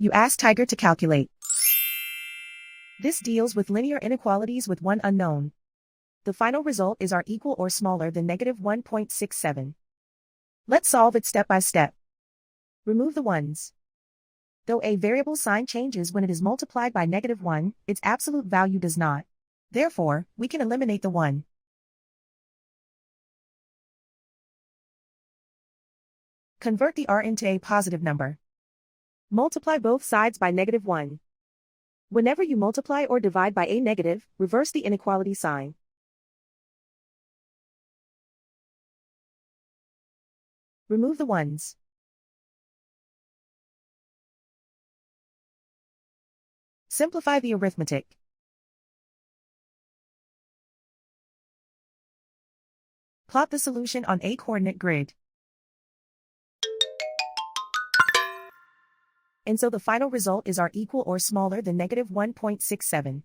You ask Tiger to calculate. This deals with linear inequalities with one unknown. The final result is r equal or smaller than negative 1.67. Let's solve it step by step. Remove the ones. Though a variable sign changes when it is multiplied by negative 1, its absolute value does not. Therefore, we can eliminate the 1. Convert the r into a positive number. Multiply both sides by negative 1. Whenever you multiply or divide by a negative, reverse the inequality sign. Remove the ones. Simplify the arithmetic. Plot the solution on a coordinate grid. And so the final result is r equal or smaller than negative 1.67.